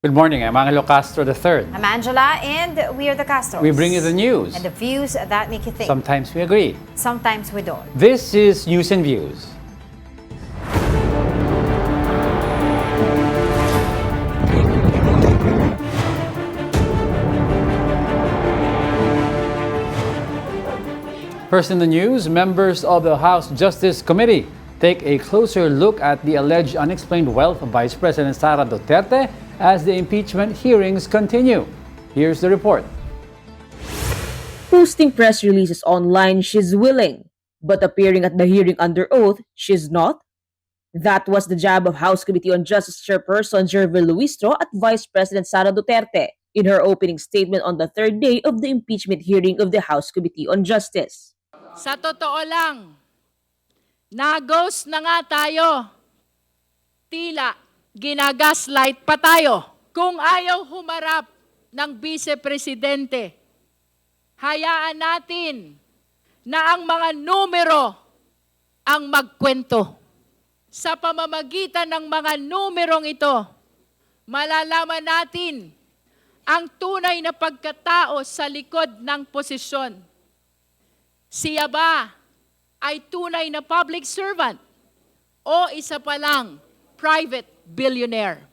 Good morning, I'm Angelo Castro III. I'm Angela, and we are the Castros. We bring you the news. And the views that make you think. Sometimes we agree. Sometimes we don't. This is News and Views. First in the news, members of the House Justice Committee take a closer look at the alleged unexplained wealth of Vice President Sara Duterte as the impeachment hearings continue. Here's the report. Posting press releases online, she's willing, but appearing at the hearing under oath, she's not. That was the jab of House Committee on Justice Chairperson Jervil Luistro at Vice President Sara Duterte in her opening statement on the third day of the impeachment hearing of the House Committee on Justice. Sa totoo lang, na-ghost na nga tayo. Tila ginagaslight pa tayo. Kung ayaw humarap ng Vice-Presidente, hayaan natin na ang mga numero ang magkwento. Sa pamamagitan ng mga numerong ito, malalaman natin ang tunay na pagkatao sa likod ng posisyon. Siya ba ay tunay na public servant o isa pa lang private billionaire?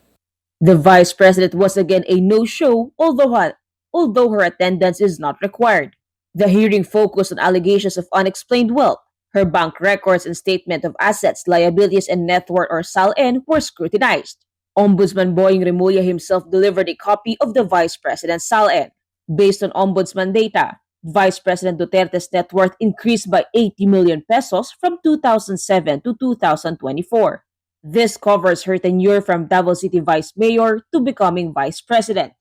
The Vice President was again a no-show, although her attendance is not required. The hearing focused on allegations of unexplained wealth. Her bank records and statement of assets, liabilities, and net worth or SALN were scrutinized. Ombudsman Boying Remulla himself delivered a copy of the Vice President's SALN. Based on Ombudsman data, Vice President Duterte's net worth increased by 80 million pesos from 2007 to 2024. This covers her tenure from Davao City Vice Mayor to becoming Vice President.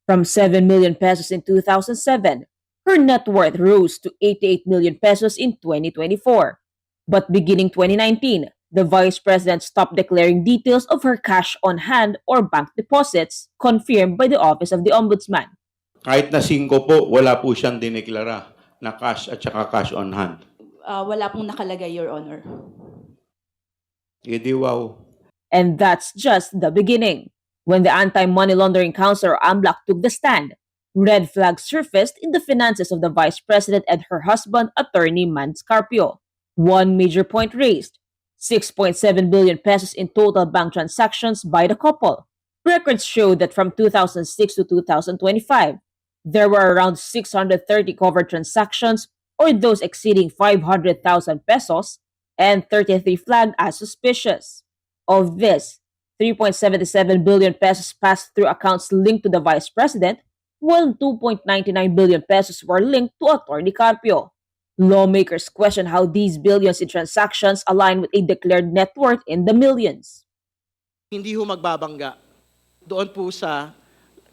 From 7 million pesos in 2007, her net worth rose to 88 million pesos in 2024. But beginning 2019, the Vice President stopped declaring details of her cash on hand or bank deposits, confirmed by the Office of the Ombudsman. Kahit na 5 po, wala po siyang dineklara na cash at saka cash on hand. Wala pong nakalagay, Your Honor. Wow. And that's just the beginning. When the Anti-Money Laundering Council or AMLAC took the stand, red flags surfaced in the finances of the Vice President and her husband, Attorney Mans Carpio. One major point raised, 6.7 billion pesos in total bank transactions by the couple. Records show that from 2006 to 2025, there were around 630 covered transactions or those exceeding 500,000 pesos and 33 flagged as suspicious. Of this, 3.77 billion pesos passed through accounts linked to the Vice President, while 2.99 billion pesos were linked to Attorney Carpio. Lawmakers question how these billions in transactions align with a declared net worth in the millions. Hindi ho magbabangga doon po sa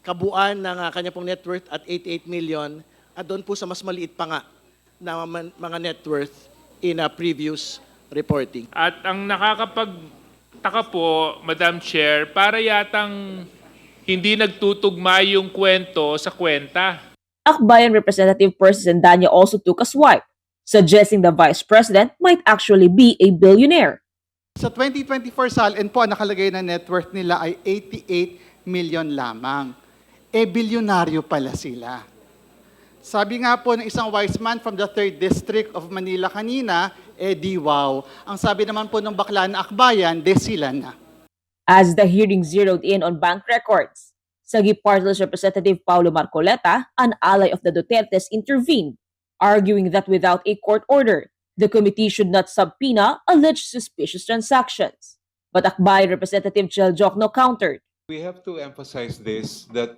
kabuuan ng kanya pong net worth at 88 million at doon po sa mas maliit pa nga na mga net worth in a previous reporting. At ang nakakapagtaka po, Madam Chair, para yatang hindi nagtutugma yung kwento sa kwenta. Akbayan Representative Percy Sendanya also took a swipe, suggesting the Vice President might actually be a billionaire. Sa 2024 SALN po, nakalagay na net worth nila ay 88 million lamang. Bilyonaryo pala sila. Sabi nga po ng isang wise man from the 3rd District of Manila kanina, wow. Ang sabi naman po ng bakla na Akbayan, sila na. As the hearing zeroed in on bank records, Sagi Party List Representative Paulo Marcoleta, an ally of the Dutertes, intervened, arguing that without a court order, the committee should not subpoena alleged suspicious transactions. But Akbayan Representative Chel Jokno countered. We have to emphasize this, that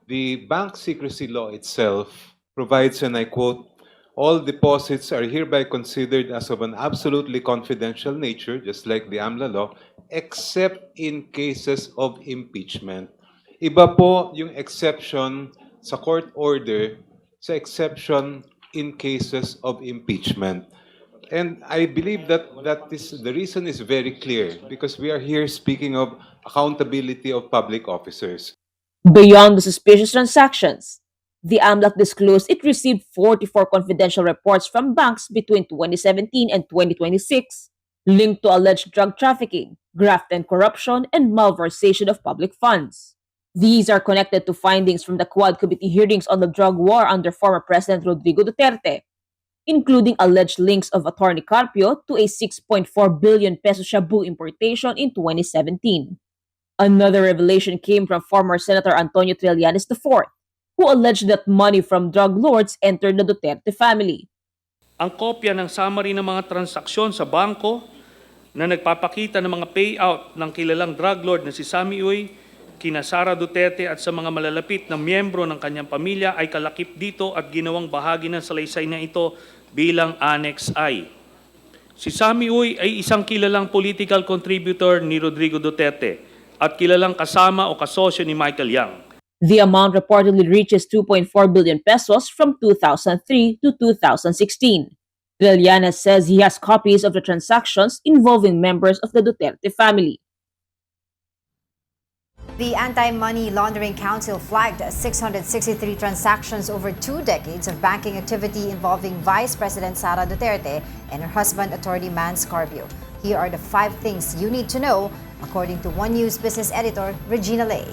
the bank secrecy law itself provides, and I quote, all deposits are hereby considered as of an absolutely confidential nature, just like the AMLA law, except in cases of impeachment. Iba po yung exception sa court order sa exception in cases of impeachment. And I believe that the reason is very clear because we are here speaking of accountability of public officers. Beyond the suspicious transactions, the AMLAC disclosed it received 44 confidential reports from banks between 2017 and 2026 linked to alleged drug trafficking, graft and corruption, and malversation of public funds. These are connected to findings from the Quad Committee hearings on the drug war under former President Rodrigo Duterte, including alleged links of Attorney Carpio to a 6.4 billion peso shabu importation in 2017. Another revelation came from former Senator Antonio Trillanes IV, who alleged that money from drug lords entered the Duterte family. Ang kopya ng summary ng mga transaksyon sa bangko na nagpapakita ng mga payout ng kilalang drug lord na si Sammy Uy, kina Sara Duterte at sa mga malalapit na miyembro ng kanyang pamilya ay kalakip dito at ginawang bahagi ng salaysay na ito bilang Annex I. Si Sammy Uy ay isang kilalang political contributor ni Rodrigo Duterte at kilalang kasama o kasosyo ni Michael Yang. The amount reportedly reaches 2.4 billion pesos from 2003 to 2016. Trillanes says he has copies of the transactions involving members of the Duterte family. The Anti-Money Laundering Council flagged 663 transactions over 2 decades of banking activity involving Vice President Sara Duterte and her husband, Attorney Mans Carpio. Here are the 5 things you need to know, according to One News business editor Regina Lay.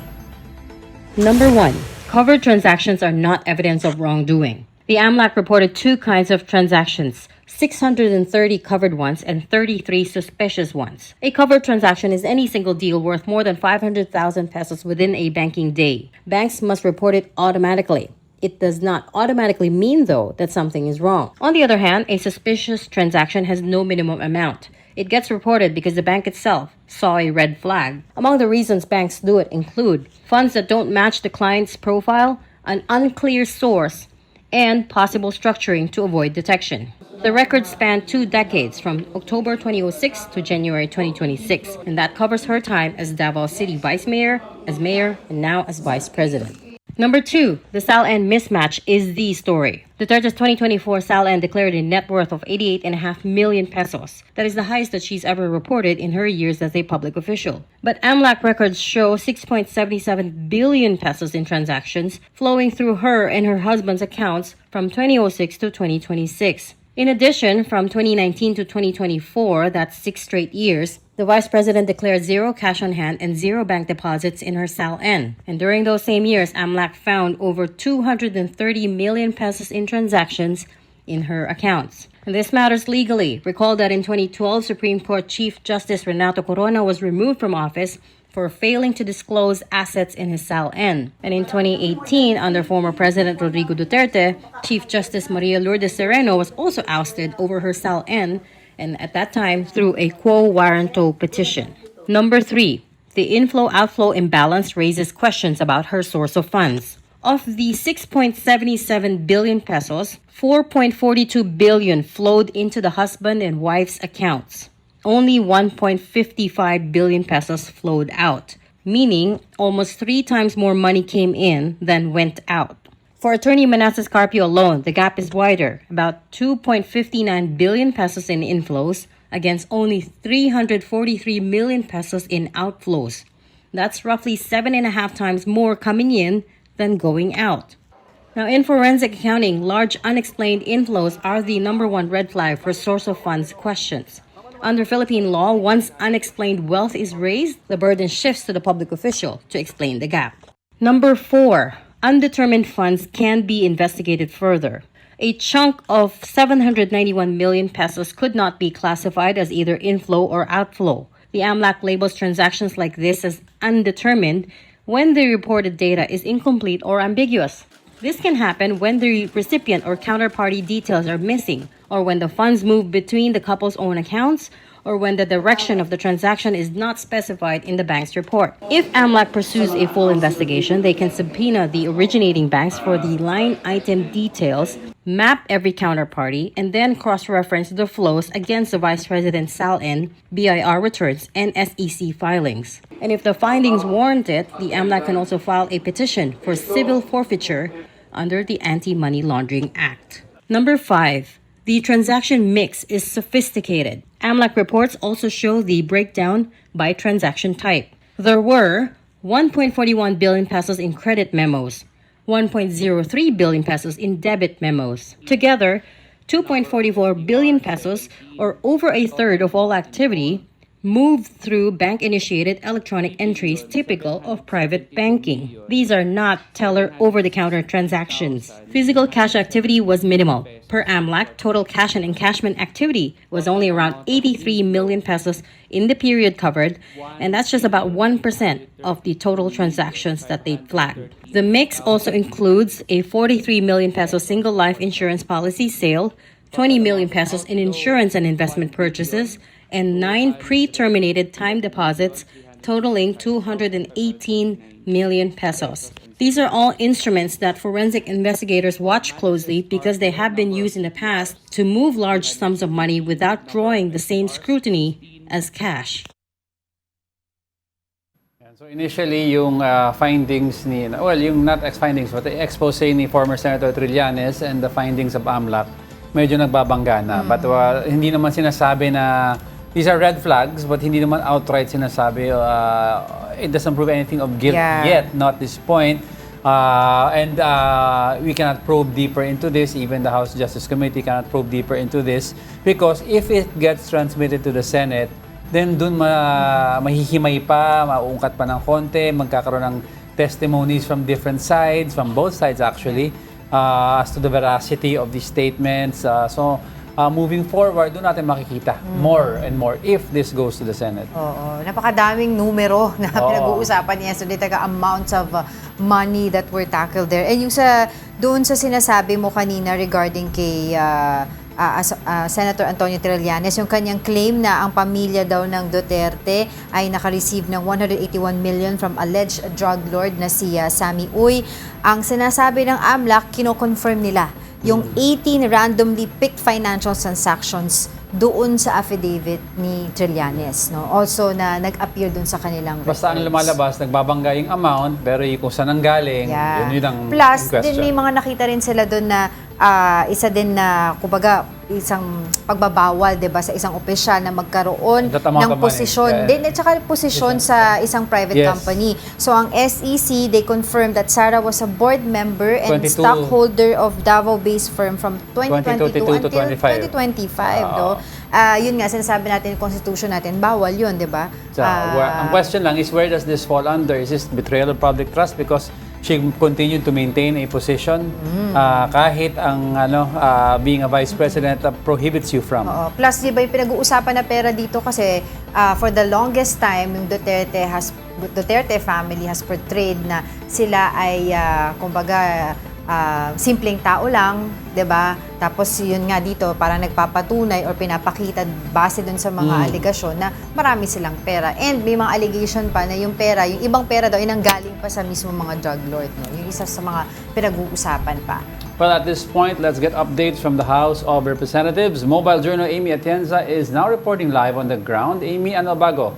Number 1. Covered transactions are not evidence of wrongdoing. The AMLAC reported 2 kinds of transactions, 630 covered ones and 33 suspicious ones. A covered transaction is any single deal worth more than 500,000 pesos within a banking day. Banks must report it automatically. It does not automatically mean, though, that something is wrong. On the other hand, a suspicious transaction has no minimum amount. It gets reported because the bank itself saw a red flag. Among the reasons banks do it include funds that don't match the client's profile, an unclear source, and possible structuring to avoid detection. The record spanned 2 decades, from October 2006 to January 2026, and that covers her time as Davao City Vice Mayor, as Mayor, and now as Vice President. Number 2, the SALN mismatch is the story. Duterte's 2024 SALN declared a net worth of 88.5 million pesos. That is the highest that she's ever reported in her years as a public official. But AMLAC records show 6.77 billion pesos in transactions flowing through her and her husband's accounts from 2006 to 2026. In addition, from 2019 to 2024, that's 6 straight years, the Vice President declared 0 cash on hand and 0 bank deposits in her SALN. And during those same years, AMLAC found over 230 million pesos in transactions in her accounts. And this matters legally. Recall that in 2012, Supreme Court Chief Justice Renato Corona was removed from office for failing to disclose assets in his SALN. And in 2018, under former President Rodrigo Duterte, Chief Justice Maria Lourdes Sereno was also ousted over her SALN, and at that time through a quo warranto petition. Number 3, the inflow-outflow imbalance raises questions about her source of funds. Of the 6.77 billion pesos, 4.42 billion flowed into the husband and wife's accounts. Only 1.55 billion pesos flowed out, meaning almost 3 times more money came in than went out. For Attorney Manasseh Carpio alone, the gap is wider, about 2.59 billion pesos in inflows against only 343 million pesos in outflows. That's roughly 7.5 times more coming in than going out. Now, in forensic accounting, large unexplained inflows are the number 1 red flag for source of funds questions. Under Philippine law, once unexplained wealth is raised, the burden shifts to the public official to explain the gap. Number 4, undetermined funds can be investigated further. A chunk of 791 million pesos could not be classified as either inflow or outflow. The AMLAC labels transactions like this as undetermined when the reported data is incomplete or ambiguous. This can happen when the recipient or counterparty details are missing, or when the funds move between the couple's own accounts, or when the direction of the transaction is not specified in the bank's report. If AMLAC pursues a full investigation, they can subpoena the originating banks for the line item details, map every counterparty, and then cross-reference the flows against the Vice President's SALN, BIR returns, and SEC filings. And if the findings warrant it, the AMLAC can also file a petition for civil forfeiture under the Anti-Money Laundering Act. Number 5. The transaction mix is sophisticated. AMLAC reports also show the breakdown by transaction type. There were 1.41 billion pesos in credit memos, 1.03 billion pesos in debit memos. Together, 2.44 billion pesos, or over a third of all activity, moved through bank-initiated electronic entries typical of private banking. These are not teller over-the-counter transactions. Physical cash activity was minimal. Per AMLAC, total cash and encashment activity was only around 83 million pesos in the period covered, and that's just about 1% of the total transactions that they flagged. The mix also includes a 43 million peso single life insurance policy sale, 20 million pesos in insurance and investment purchases, and 9 pre-terminated time deposits totaling 218 million pesos. These are all instruments that forensic investigators watch closely because they have been used in the past to move large sums of money without drawing the same scrutiny as cash. So initially, yung findings ni, well, yung not findings, but the expose ni former Senator Trillanes and the findings of AMLAC, medyo nagbabangga na. But hindi naman sinasabi na these are red flags, but hindi naman outright sinasabi it doesn't prove anything of guilt yet, not this point. And we cannot probe deeper into this. Even the House Justice Committee cannot probe deeper into this because if it gets transmitted to the Senate, then dun mahihimay pa, mauungkat pa ng konti, magkakaroon ng testimonies from different sides, from both sides actually, as to the veracity of these statements. So moving forward, doon natin makikita more and more if this goes to the Senate. Oo, napakadaming numero na pinag-uusapan niya. So, talaga amounts of money that were tackled there. And yung doon sa sinasabi mo kanina regarding kay Senator Antonio Trillanes, yung kanyang claim na ang pamilya daw ng Duterte ay naka-receive ng 181 million from alleged drug lord na si Sammy Uy. Ang sinasabi ng AMLAC, kino-confirm nila yung 18 randomly picked financial transactions doon sa affidavit ni Trillanes, no? Also na nag-appear doon sa kanilang records. Basta ang lumalabas, nagbabangga yung amount, pero kung saan ang galing, yun ang Plus, question. din may mga nakita rin sila doon na isa din na, kumbaga, isang pagbabawal, 'di ba, sa isang opisyal na magkaroon ng posisyon. Din at saka posisyon sa isang private company. So ang SEC, they confirmed that Sara was a board member and stockholder of Davao-based firm from 2022 until 2025, no? Yun nga, sinasabi natin, yung constitution natin, bawal yun, di ba? So, ang question lang is, where does this fall under? Is this betrayal of public trust? Because she continued to maintain a position kahit ang being a vice president prohibits you from. Plus, di ba yung pinag-uusapan na pera dito kasi for the longest time, yung Duterte family has portrayed na sila ay, kumbaga, simpleng tao lang, 'di ba? Tapos yun nga dito parang nagpapatunay or pinapakita base dun sa mga aligasyon na marami silang pera. And may mga allegation pa na yung pera, yung ibang pera daw ay nanggaling pa sa mismo mga drug lord, no? Yung isa sa mga pinag-uusapan pa. Well, at this point, let's get updates from the House of Representatives. Mobile Journal Amy Atienza is now reporting live on the ground. Amy, ano bago?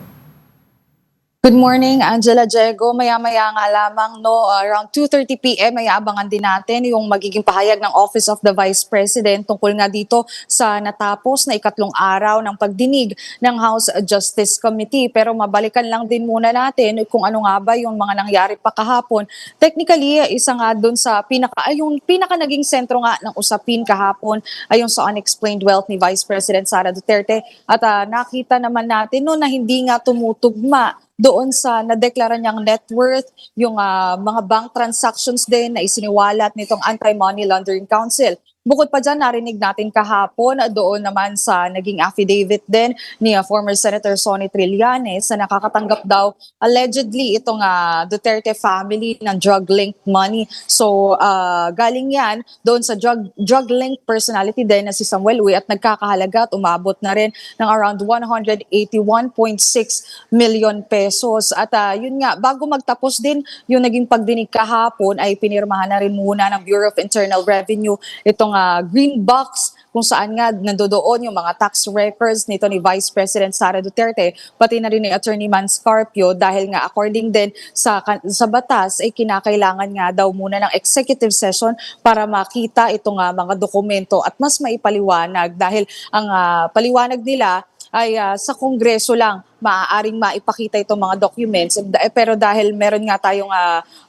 Good morning, Angela Diego. Maya-maya nga lamang, around 2:30 p.m. ay abangan din natin yung magiging pahayag ng Office of the Vice President tungkol nga dito sa natapos na ikatlong araw ng pagdinig ng House Justice Committee. Pero mabalikan lang din muna natin kung ano nga ba yung mga nangyari pa kahapon. Technically, isa nga dun sa yung pinaka naging sentro nga ng usapin kahapon ay yung sa unexplained wealth ni Vice President Sara Duterte. At nakita naman natin na hindi nga tumutugma doon sa nadeklara niyang net worth, yung mga bank transactions din na isiniwalat nitong Anti-Money Laundering Council. Bukod pa dyan, narinig natin kahapon doon naman sa naging affidavit din ni former Senator Sonny Trillanes na nakakatanggap daw allegedly itong Duterte family ng drug-linked money. So galing yan doon sa drug-linked personality din na si Samuel Uy at nagkakahalaga at umabot na rin ng around 181.6 million pesos. At yun nga, bago magtapos din yung naging pagdinig kahapon ay pinirmahan na rin muna ng Bureau of Internal Revenue itong green box kung saan nga nandoon yung mga tax records nito ni Vice President Sara Duterte, pati na rin ni Attorney Man Scarpio dahil nga according din sa batas ay kinakailangan nga daw muna ng executive session para makita itong mga dokumento at mas maipaliwanag dahil ang paliwanag nila ay sa Kongreso lang maaaring maipakita itong mga documents. Pero dahil meron nga tayong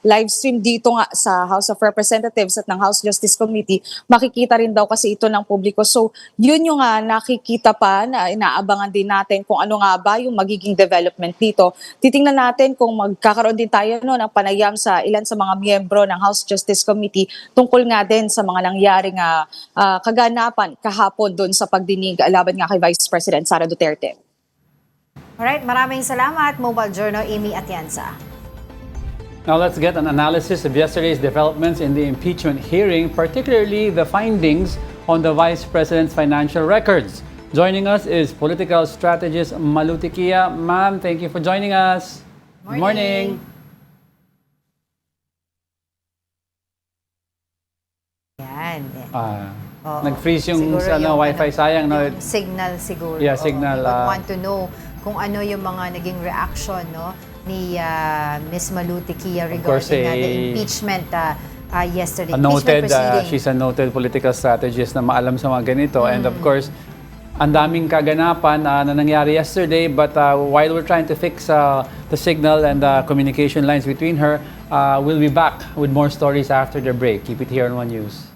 live stream dito nga sa House of Representatives at ng House Justice Committee, makikita rin daw kasi ito ng publiko. So yun yung nakikita pa na inaabangan din natin kung ano nga ba yung magiging development dito. Titingnan natin kung magkakaroon din tayo ng panayam sa ilan sa mga miyembro ng House Justice Committee tungkol nga din sa mga nangyaring kaganapan kahapon doon sa pagdinig laban nga kay Vice President Sara Duterte. Alright, maraming salamat, Mobile Journal Amy Atienza. Now let's get an analysis of yesterday's developments in the impeachment hearing, particularly the findings on the Vice President's financial records. Joining us is political strategist Malu Tiquia. Ma'am, thank you for joining us. Good morning. Yan. Nag-freeze yung Siguro Wi-Fi, sayang. No? Yung signal siguro. Yeah, signal. We would want to know kung ano yung mga naging reaction ni Ms. Malu Tiquia regarding the impeachment yesterday. She's a noted political strategist na maalam sa mga ganito. And of course, ang daming kaganapan na nangyari yesterday, but while we're trying to fix the signal and the communication lines between her, we'll be back with more stories after the break. Keep it here on One News.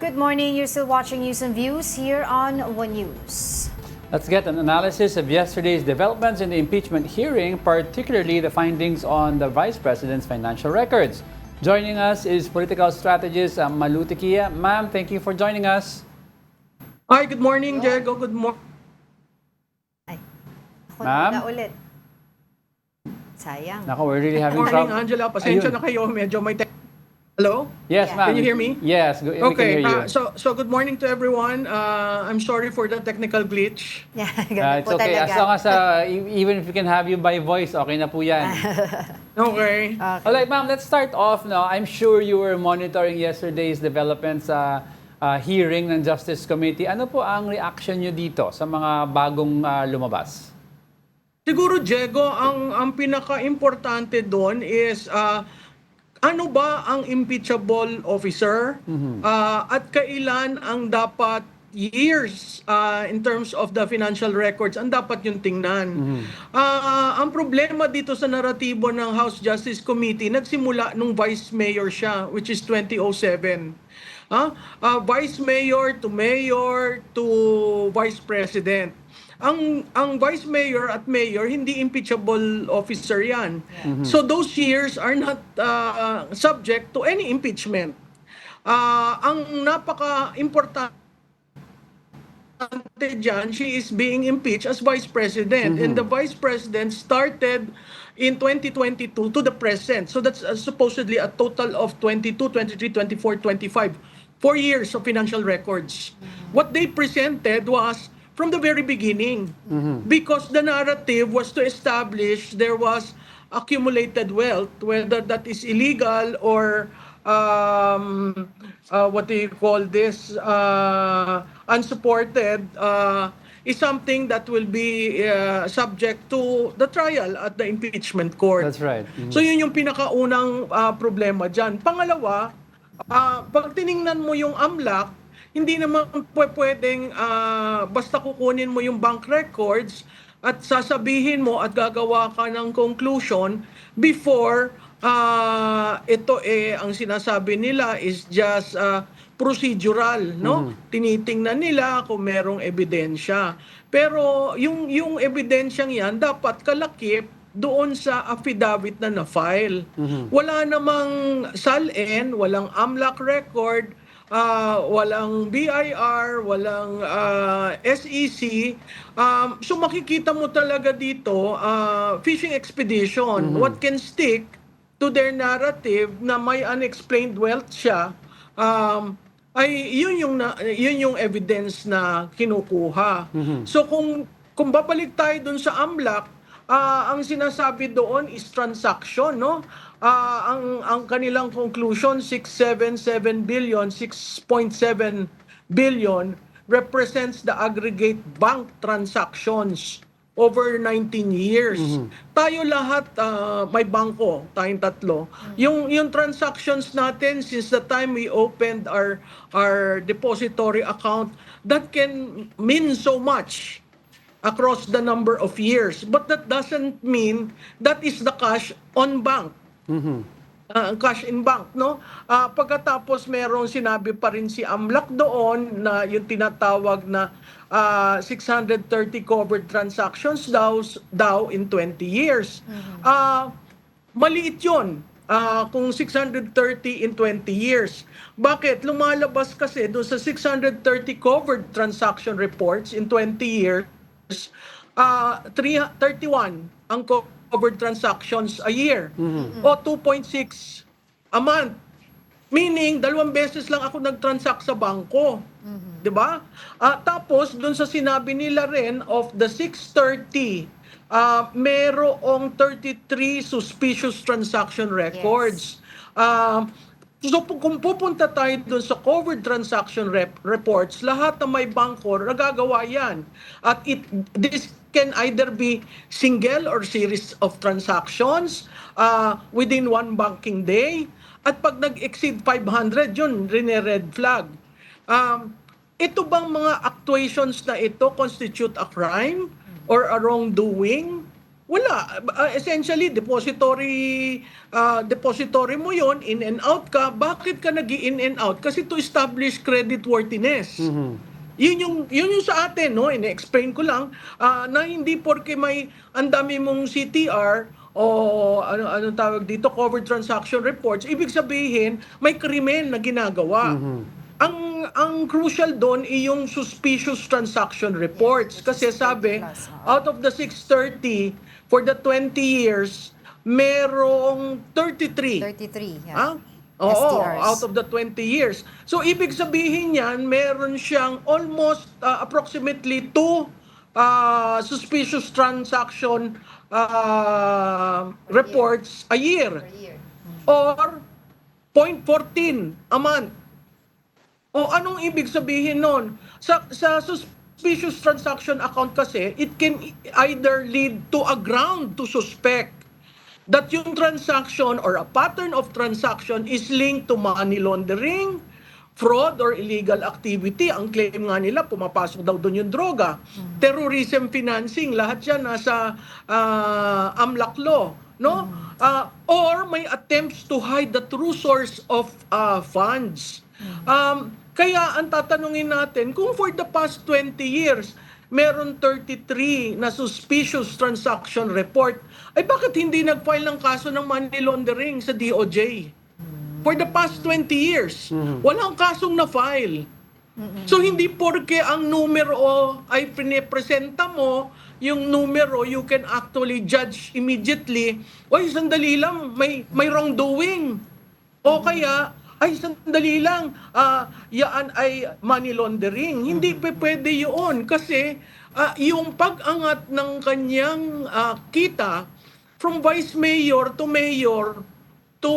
Good morning. You're still watching News and Views here on One News. Let's get an analysis of yesterday's developments in the impeachment hearing, particularly the findings on the Vice President's financial records. Joining us is political strategist Malu Tiquia. Ma'am, thank you for joining us. Hi, good morning, Diego. Good morning. Ma'am? Na ulit. Sayang. Nako, we're really having Good morning, trouble. Angela. Pasensya na kayo. Medyo may Hello? Yes, ma'am. Can you hear me? Yes, we Okay. can hear you. So good morning to everyone. I'm sorry for the technical glitch. It's okay. As long as, even if we can have you by voice, okay na po yan. Okay. Alright, ma'am, let's start off now. I'm sure you were monitoring yesterday's developments sa hearing ng Justice Committee. Ano po ang reaction nyo dito sa mga bagong lumabas? Siguro, Diego, ang pinaka-importante doon is ano ba ang impeachable officer at kailan ang dapat years in terms of the financial records ang dapat yung tingnan. Ang problema dito sa naratibo ng House Justice Committee nagsimula nung vice mayor siya, which is 2007. Vice mayor to vice president. Ang vice mayor at mayor hindi impeachable officer yan. So those years are not subject to any impeachment. Ang napaka-importante dyan, she is being impeached as vice president. And the vice president started in 2022 to the present. So that's supposedly a total of 22, 23, 24, 25. 4 years of financial records. What they presented was from the very beginning, because the narrative was to establish there was accumulated wealth, whether that is illegal or what do you call this, unsupported, is something that will be subject to the trial at the impeachment court. That's right. So yun yung pinakaunang problema dyan. Pangalawa, pag tiningnan mo yung AMLAC, hindi naman pwedeng basta kukunin mo yung bank records at sasabihin mo at gagawa ka ng conclusion before ito ang sinasabi nila is just procedural, no? Tinitingnan nila kung merong ebidensya. Pero yung ebidensyang yan dapat kalakip doon sa affidavit na na-file. Wala namang SALN, walang AMLAC record, walang BIR, walang SEC. So makikita mo talaga dito, fishing expedition. What can stick to their narrative na may unexplained wealth siya, ay yun yung evidence na kinukuha. So kung babalik tayo dun sa AMLAC, ang sinasabi doon is transaction, no? Ang kanilang conclusion, 6.7 billion represents the aggregate bank transactions over 19 years. Tayo lahat may bangko, tayong tatlo. Yung transactions natin since the time we opened our depository account, that can mean so much across the number of years. But that doesn't mean that is the cash on bank. Cash in bank, no? Pagkatapos merong sinabi pa rin si AMLAC doon na yung tinatawag na 630 covered transactions daw in 20 years. Maliit yun. Kung 630 in 20 years. Bakit? Lumalabas kasi doon sa 630 covered transaction reports in 20 years, 31 ang covered transactions a year. O 2.6 a month. Meaning, 2 beses lang ako nag-transact sa bangko. 'Di ba? Tapos, doon sa sinabi nila rin, of the 630, merong 33 suspicious transaction records. So kung pupunta tayo doon sa covered transaction reports, lahat na may bangko, nagagawa yan. At this can either be single or series of transactions within one banking day. At pag nag-exceed 500, yun, red flag. Ito bang mga actuations na ito constitute a crime or a wrongdoing? Wala. Essentially, depository mo yon, in and out ka. Bakit ka nag-in and out? Kasi to establish creditworthiness. Yun yung sa atin, no? Ine-explain ko lang na hindi porke may ang dami mong CTR o ano tawag dito, covered transaction reports, ibig sabihin may krimen na ginagawa. Ang crucial doon ay yung suspicious transaction reports. Kasi sabi, out of the 630, for the 20 years, merong 33. 33, yeah. Oo, STRs. out of the 20 years. So, ibig sabihin yan, meron siyang almost approximately 2 suspicious transaction reports a year. Or 0.14 a month. O anong ibig sabihin nun? Sa suspicious transaction account kasi, it can either lead to a ground to suspect that yung transaction or a pattern of transaction is linked to money laundering, fraud or illegal activity. Ang claim nga nila, pumapasok daw doon yung droga. Terrorism financing, lahat yan nasa AMLAC law. No? Or may attempts to hide the true source of funds. Kaya ang tatanungin natin, kung for the past 20 years, meron 33 na suspicious transaction report, ay bakit hindi nag-file ng kaso ng money laundering sa DOJ? For the past 20 years, walang kasong na-file. So hindi porke ang numero ay pinipresenta mo, yung numero you can actually judge immediately, oy, sandali lang, may wrongdoing. O kaya, ay sandali lang, yaan ay money laundering. Hindi pwede yun kasi yung pag-angat ng kanyang kita from vice mayor to mayor to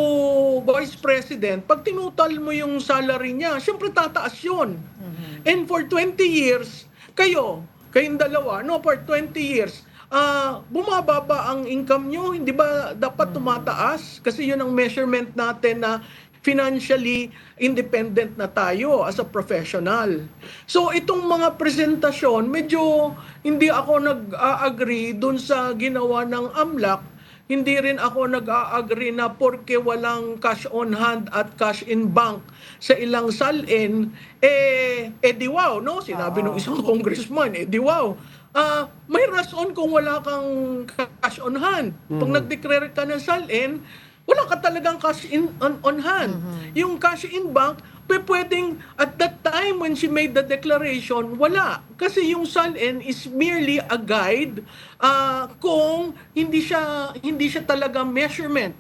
vice president, pag tinutal mo yung salary niya, syempre tataas yun. And for 20 years, kayong dalawa, no, for 20 years, bumaba ba ang income nyo? Hindi ba dapat tumataas? Kasi yun ang measurement natin na financially independent na tayo as a professional. So itong mga presentasyon, medyo hindi ako nag-agree dun sa ginawa ng AMLAC. Hindi rin ako nag-agree na porke walang cash on hand at cash in bank sa ilang salin, di wow, no? Sinabi ng isang congressman, di wow. May rason kung wala kang cash on hand. Pag nag-declare ka ng salin, wala ka talagang cash on hand. Yung cash in bank, pwedeng at that time when she made the declaration, wala. Kasi yung SALN is merely a guide kung hindi siya talaga measurement.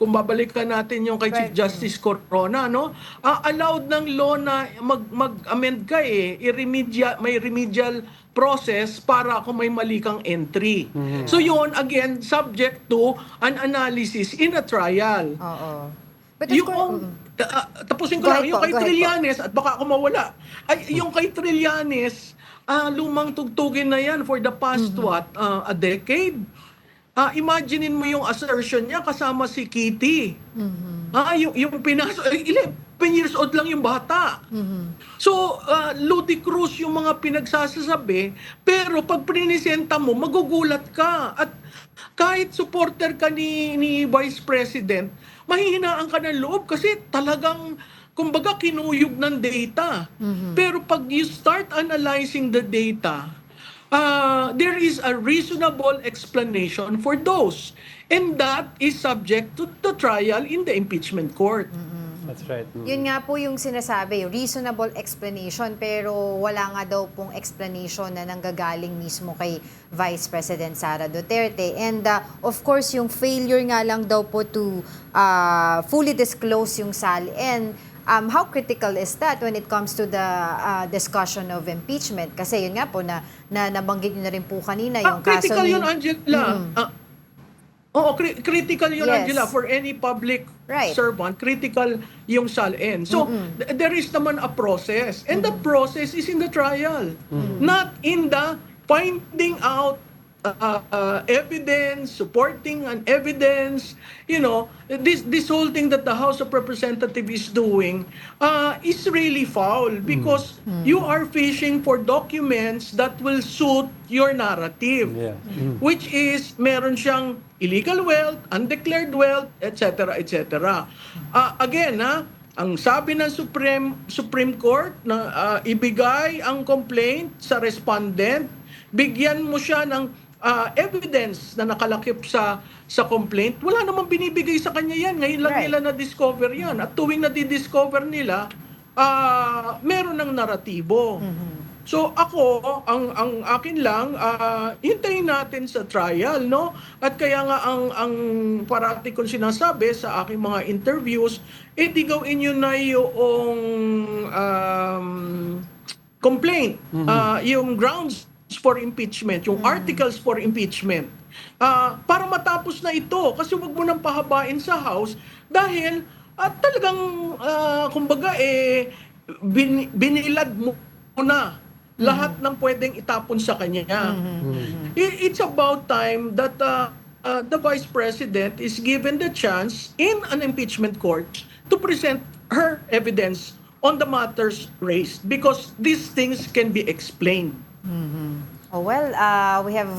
Kung babalikan natin yung kay Chief Justice Corona, no? Allowed ng law na mag-amend ka may remedial process para kung may mali kang entry. So yun, again, subject to an analysis in a trial. But tapusin ko lang, yung kay Trillanes, at baka ako mawala, ay yung kay Trillanes, lumang tugtugin na yan for the past a decade. Imaginein mo yung assertion niya kasama si Kitty. Yung pinasok, 11 years old lang yung bata. So, ludicrous yung mga pinagsasasabi, pero pag prinisenta mo, magugulat ka. At kahit supporter ka ni Vice President, mahihinaan ka ng loob kasi talagang, kumbaga, kinuyog ng data. Pero pag you start analyzing the data, there is a reasonable explanation for those. And that is subject to the trial in the impeachment court. That's right. Yun nga po yung sinasabi, reasonable explanation, pero wala nga daw pong explanation na nanggagaling mismo kay Vice President Sara Duterte. And of course, yung failure nga lang daw po to fully disclose yung sali. And how critical is that when it comes to the discussion of impeachment? Kasi yun nga po na nabanggit nyo na rin po kanina yung kaso Critical ni... yun, Angela. Critical yun, Yes. Angela, for any public servant, critical yung salin. So, there is naman a process. And the process is in the trial. Not in the finding out evidence, supporting an evidence. You know, this whole thing that the House of Representatives is doing is really foul because you are fishing for documents that will suit your narrative, which is meron siyang illegal wealth, undeclared wealth, etc., etc. Again, ang sabi ng Supreme Court na ibigay ang complaint sa respondent, bigyan mo siya ng evidence na nakalakip sa complaint. Wala namang binibigay sa kanya yan. Ngayon lang nila na-discover yan. At tuwing na-discover nila, meron ng naratibo. So ako, ang akin lang, hintayin natin sa trial, no? At kaya nga ang parati kong sinasabi sa aking mga interviews, di gawin nyo na yung complaint, yung grounds for impeachment, yung articles for impeachment. Para matapos na ito, kasi wag mo nang pahabain sa House dahil talagang, kumbaga, binilad mo na lahat ng pwedeng itapon sa kanya. It's about time that the Vice President is given the chance in an impeachment court to present her evidence on the matters raised because these things can be explained. Oh, well, we have...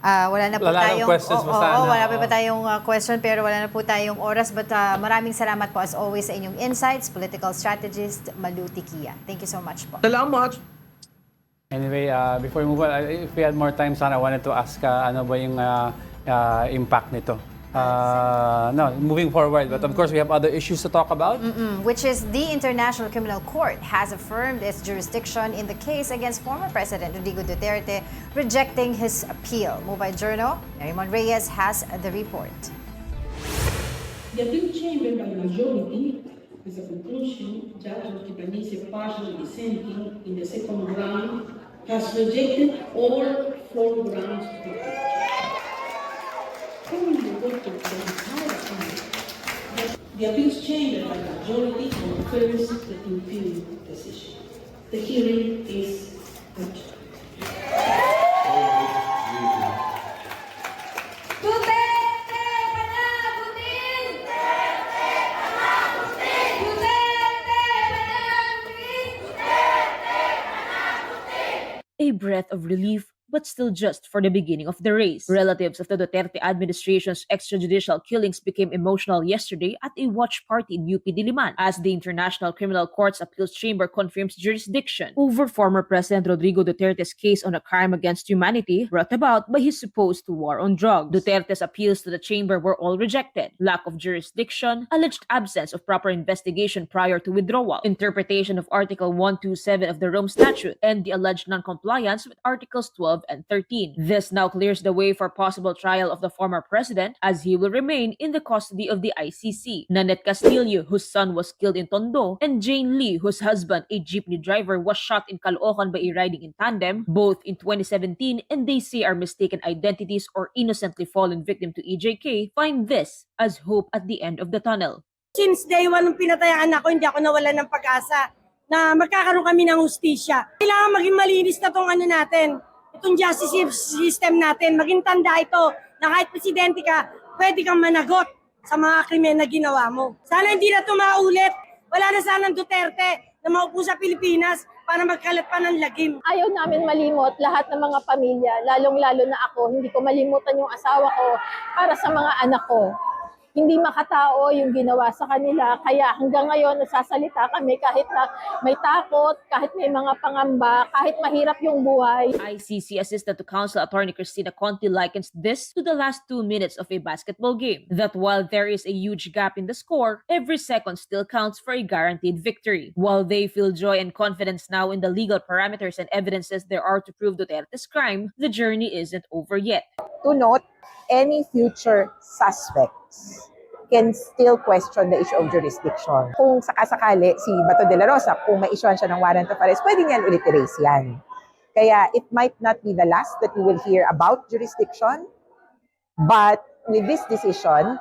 wala na po tayong questions wala pa tayong question pero wala na po tayong oras, but maraming salamat po as always sa inyong insights, political strategist Malu Tiquia. Thank you so much po. Salamat. Anyway, before we move on, if we had more time, sana I wanted to ask ano ba yung impact nito? No, moving forward. But of course, we have other issues to talk about. Which is the International Criminal Court has affirmed its jurisdiction in the case against former President Rodrigo Duterte, rejecting his appeal. Mobile Journal, Narimon Reyes has the report. The appeal chamber by majority, as a conclusion, Judge Ortiz partially dissenting in the second round, has rejected all 4 grounds of the appeal. The appeals chamber by majority confirms the impugned decision. The hearing is adjourned. A breath of relief, but still just for the beginning of the race. Relatives of the Duterte administration's extrajudicial killings became emotional yesterday at a watch party in UP Diliman as the International Criminal Court's appeals chamber confirms jurisdiction over former President Rodrigo Duterte's case on a crime against humanity brought about by his supposed war on drugs. Duterte's appeals to the chamber were all rejected. Lack of jurisdiction, alleged absence of proper investigation prior to withdrawal, interpretation of Article 127 of the Rome Statute, and the alleged non-compliance with Articles 12 and 13. This now clears the way for possible trial of the former president as he will remain in the custody of the ICC. Nanette Castillo, whose son was killed in Tondo, and Jane Lee, whose husband, a jeepney driver, was shot in Caloocan by a riding in tandem, both in 2017, and they say are mistaken identities or innocently fallen victim to EJK, find this as hope at the end of the tunnel. Since day one nung pinatay ang anak ko, hindi ako nawalan ng pag-asa. na magkakaroon kami ng hustisya. Kailangan maging malinis na itong itong justice system natin. Maging tanda ito na kahit presidente ka, pwede kang managot sa mga krimen na ginawa mo. Sana hindi na ito maulit. Wala na sanang Duterte na maupo sa Pilipinas para magkalat pa ng lagim. Ayaw namin malimot lahat ng mga pamilya, lalong-lalo na ako. Hindi ko malimutan yung asawa ko para sa mga anak ko. Hindi makatao yung ginawa sa kanila. Kaya hanggang ngayon, nagsasalita kami kahit na may takot, kahit may mga pangamba, kahit mahirap yung buhay. ICC Assistant to Counsel Attorney Cristina Conti likens this to the last 2 minutes of a basketball game. That while there is a huge gap in the score, every second still counts for a guaranteed victory. While they feel joy and confidence now in the legal parameters and evidences there are to prove Duterte's crime, the journey isn't over yet. To note, any future suspects can still question the issue of jurisdiction. Kung sakasakali si Bato de la Rosa, kung ma-issuean siya ng warrant of arrest, pwede niyan ulit erase yan. Kaya it might not be the last that we will hear about jurisdiction, but with this decision,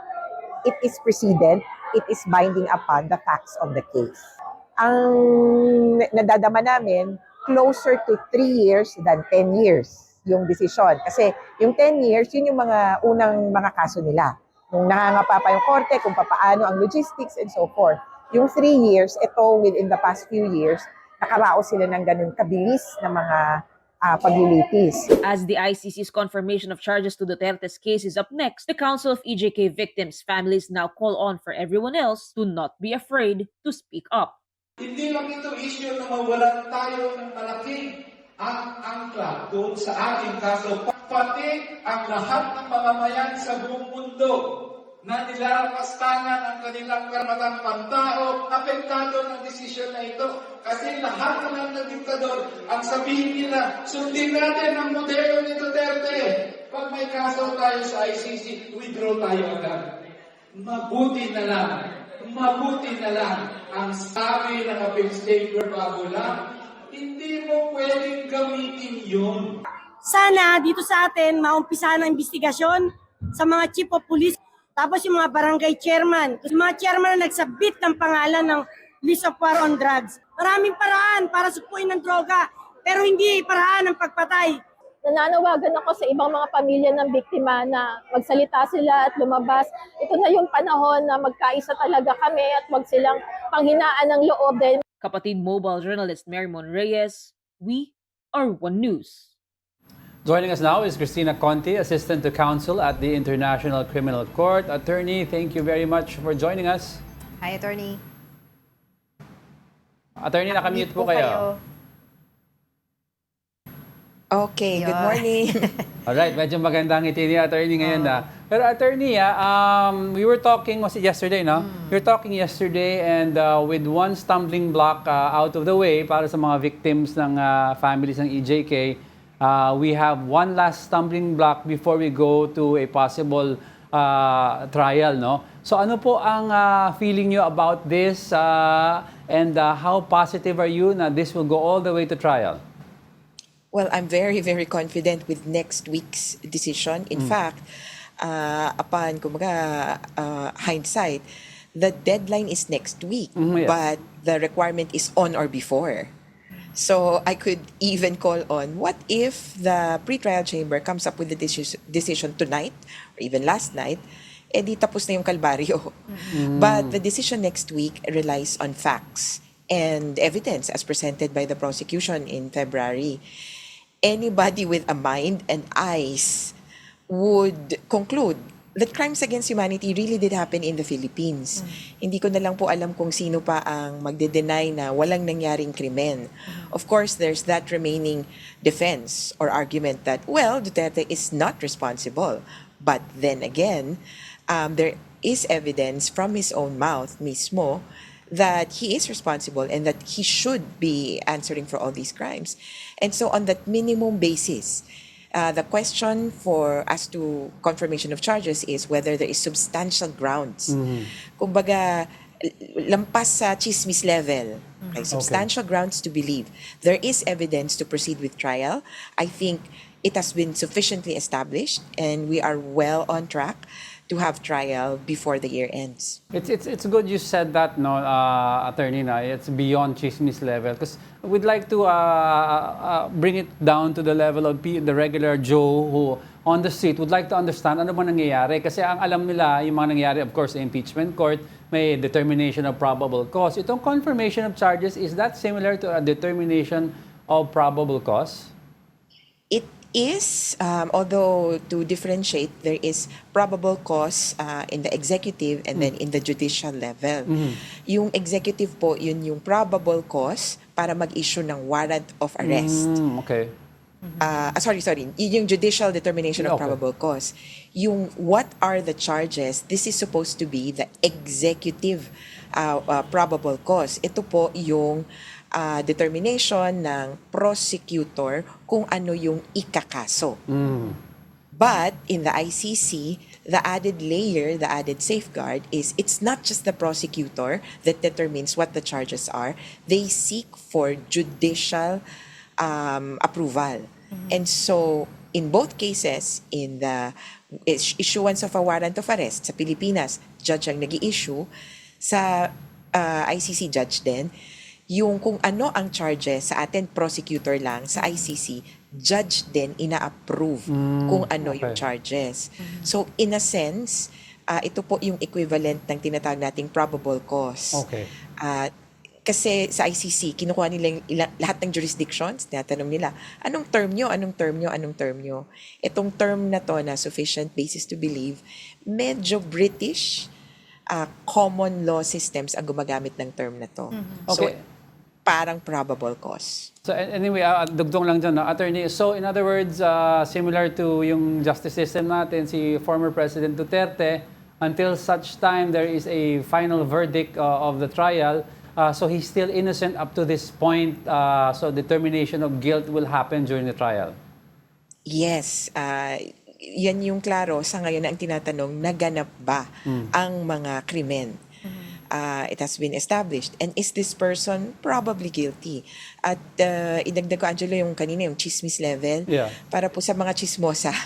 it is precedent, it is binding upon the facts of the case. Ang nadadama namin, closer to 3 years than 10 years yung decision. Kasi yung 10 years, yun yung mga unang mga kaso nila. Nung nangangapa pa yung korte, kung papaano ang logistics and so forth. Yung 3 years, ito within the past few years, nakaraos sila ng ganun kabilis na mga paglilitis. As the ICC's confirmation of charges to Duterte's case is up next, the Council of EJK Victims' families now call on for everyone else to not be afraid to speak up. Hindi lang ito issue na mawalan tayo ng malaking angkla doon sa ating kaso. Pati ang lahat ng mamamayan sa buong mundo na nilalapastangan ang kanilang karapatang pantao, apektado ng desisyon na ito. Kasi lahat ng diktador, ang sabihin nila, sundin natin ang modelo ni Duterte. Pag may kaso tayo sa ICC, withdraw tayo agad. Mabuti na lang ang sabi ng Appeals Chamber bago lang, hindi mo pwedeng gamitin yun. Sana dito sa atin, maumpisahan ang investigasyon sa mga chief of police, tapos yung mga barangay chairman, yung mga chairman na nagsabit ng pangalan ng list of war on drugs. Maraming paraan para sukuin ng droga, pero hindi paraan ng pagpatay. Nananawagan ako sa ibang mga pamilya ng biktima na magsalita sila at lumabas. Ito na yung panahon na magkaisa talaga kami at wag silang panghinaan ng loob din. Kapatid Mobile journalist Marymon Reyes, we are One News. Joining us now is Cristina Conti, Assistant to Counsel at the International Criminal Court. Attorney, thank you very much for joining us. Hi, Attorney. Attorney, nakamute po kayo. Okay, good morning. Alright, medyo magandang ngiti ni Attorney ngayon na. Pero Attorney, we were talking, was it yesterday, no? We were talking yesterday and with one stumbling block out of the way para sa mga victims ng families ng EJK, we have one last stumbling block before we go to a possible trial, no? So ano po ang feeling nyo about this and how positive are you na this will go all the way to trial? Well, I'm very, very confident with next week's decision. In fact, upon hindsight, the deadline is next week, Yes. but the requirement is on or before. So I could even call on, what if the pretrial chamber comes up with the decision tonight or even last night, di tapos na yung kalbaryo. But the decision next week relies on facts and evidence as presented by the prosecution in February. Anybody with a mind and eyes would conclude that crimes against humanity really did happen in the Philippines. Hindi ko na lang po alam kung sino pa ang magde-deny na walang nangyaring krimen. Of course, there's that remaining defense or argument that, well, Duterte is not responsible. But then again, there is evidence from his own mouth mismo that he is responsible and that he should be answering for all these crimes. And so on that minimum basis, the question for as to confirmation of charges is whether there is substantial grounds. Kumbaga, lampas sa chismis level. Okay, substantial grounds to believe. There is evidence to proceed with trial. I think it has been sufficiently established and we are well on track to have trial before the year ends. It's good you said that, no, Attorney, na it's beyond chismis level, because we'd like to bring it down to the level of the regular Joe who on the street would like to understand ano ba nangyayari. Kasi ang alam nila, yung mga nangyayari, of course, sa impeachment court, may determination of probable cause. Itong confirmation of charges, is that similar to a determination of probable cause? It is, although to differentiate, there is probable cause in the executive and then in the judicial level. Yung executive po, yun yung probable cause para mag-issue ng warrant of arrest. Okay. Sorry. Yung judicial determination of probable cause. Yung what are the charges, this is supposed to be the executive probable cause. Ito po yung determination ng prosecutor kung ano yung ikakaso. But in the ICC, the added layer, the added safeguard is it's not just the prosecutor that determines what the charges are. They seek for judicial approval. And so, in both cases, in the issuance of a warrant of arrest sa Pilipinas, judge ang nag-i-issue, sa ICC judge din, yung kung ano ang charges sa atin, prosecutor lang, sa ICC, judge din ina-approve kung ano yung charges. So, in a sense, ito po yung equivalent ng tinatawag nating probable cause. Okay. Kasi sa ICC, kinukuha nila lahat ng jurisdictions, tinatanong nila, anong term nyo? Itong term na to na sufficient basis to believe, medyo British common law systems ang gumagamit ng term na to. So, parang probable cause. So anyway, dugtong lang dyan, no? Attorney, so in other words, similar to yung justice system natin, si former President Duterte, until such time there is a final verdict of the trial, so he's still innocent up to this point, so determination of guilt will happen during the trial? Yes. Yan yung klaro sa ngayon na ang tinatanong, naganap ba ang mga krimen? It has been established. And is this person probably guilty? At idagdag ko, Angelo, yung kanina, yung chismis level, para po sa mga chismosa.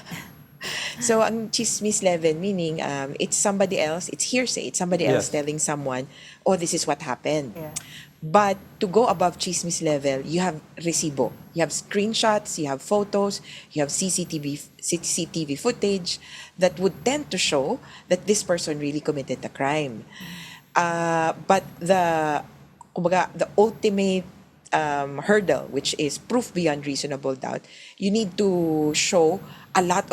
So, ang chismis level, meaning it's somebody else, it's hearsay, it's somebody else telling someone, oh, this is what happened. But to go above chismis level, you have resibo. You have screenshots, you have photos, you have CCTV footage that would tend to show that this person really committed the crime. But the ultimate hurdle, which is proof beyond reasonable doubt, you need to show a lot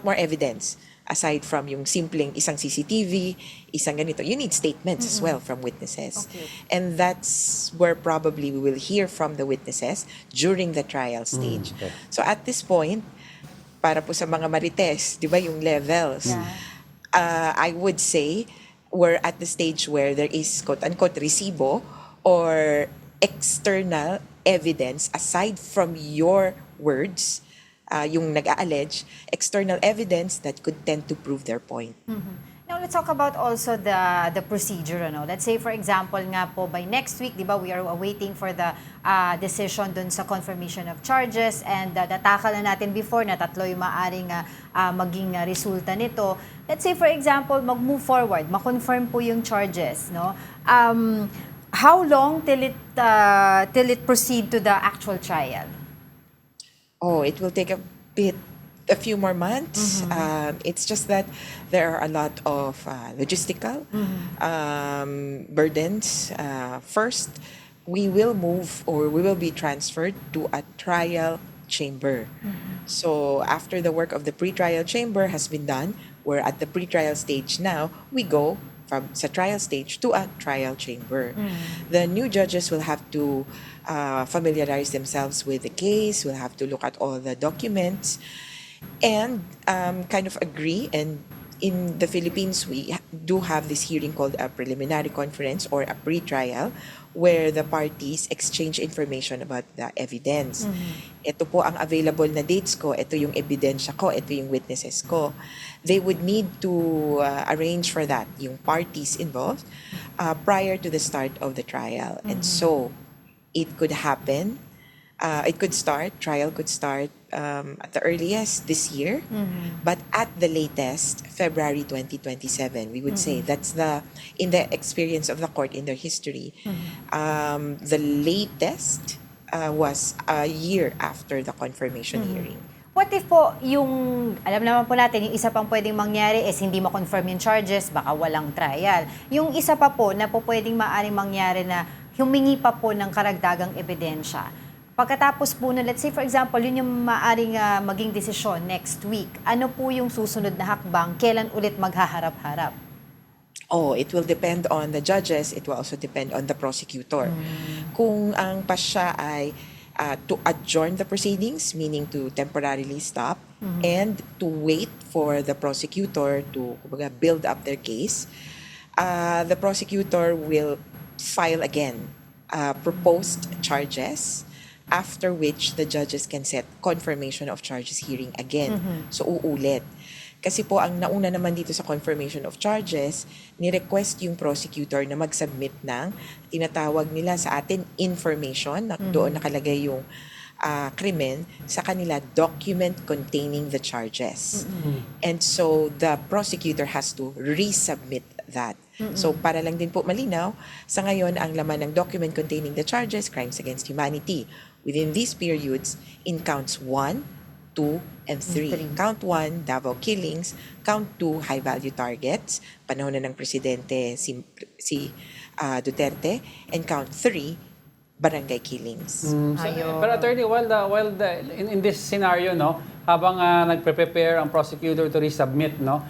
more evidence aside from yung simpleng isang CCTV, isang ganito. You need statements as well from witnesses. And that's where probably we will hear from the witnesses during the trial stage. So at this point, para po sa mga marites, di ba yung levels, I would say we're at the stage where there is quote-unquote resibo or external evidence aside from your words, yung nag-a-allege, external evidence that could tend to prove their point. Now, let's talk about also the procedure. Ano? Let's say, for example, nga po, by next week, di ba, we are waiting for the decision dun sa confirmation of charges, and natakal na natin before na tatlo yung maaring maging resulta nito. Let's say, for example, mag-move forward, ma-confirm po yung charges. No? How long till it proceed to the actual trial? Oh, it will take a few more months. It's just that there are a lot of logistical burdens. First, we will move or we will be transferred to a trial chamber. So after the work of the pre-trial chamber has been done, we're at the pre-trial stage now, we go from sa trial stage to a trial chamber. The new judges will have to familiarize themselves with the case, will have to look at all the documents, and kind of agree. And in the Philippines, we do have this hearing called a preliminary conference or a pre-trial, where the parties exchange information about the evidence. Ito po ang available na dates ko, ito yung ebidensya ko, ito yung witnesses ko. They would need to arrange for that, yung parties involved, prior to the start of the trial. And so, it could happen trial could start at the earliest this year, but at the latest, February 2027, we would say. That's in the experience of the court in their history. The latest was a year after the confirmation hearing. What if po alam naman po natin, yung isa pang pwedeng mangyari is hindi ma-confirm yung charges, baka walang trial. Yung isa pa po na po pwedeng maaring mangyari na humingi pa po ng karagdagang ebidensya. Pagkatapos po na, let's say for example, yun yung maaring maging desisyon next week. Ano po yung susunod na hakbang? Kailan ulit maghaharap-harap? It will depend on the judges. It will also depend on the prosecutor. Kung ang pasya ay to adjourn the proceedings, meaning to temporarily stop, and to wait for the prosecutor to build up their case, the prosecutor will file again proposed charges, after which the judges can set confirmation of charges hearing again. So uulit. Kasi po ang nauna naman dito sa confirmation of charges, ni-request yung prosecutor na mag-submit ng tinatawag nila sa atin information, doon nakalagay yung krimen, sa kanila document containing the charges. And so the prosecutor has to resubmit that. So para lang din po malinaw, sa ngayon ang laman ng document containing the charges, crimes against humanity, within these periods, in counts 1, 2, and 3. Count 1, Davao killings. Count 2, high-value targets. Panahon na ng presidente si Duterte. And count 3, barangay killings. Pero attorney, in this scenario, no, habang nagpe-prepare ang prosecutor to resubmit, no,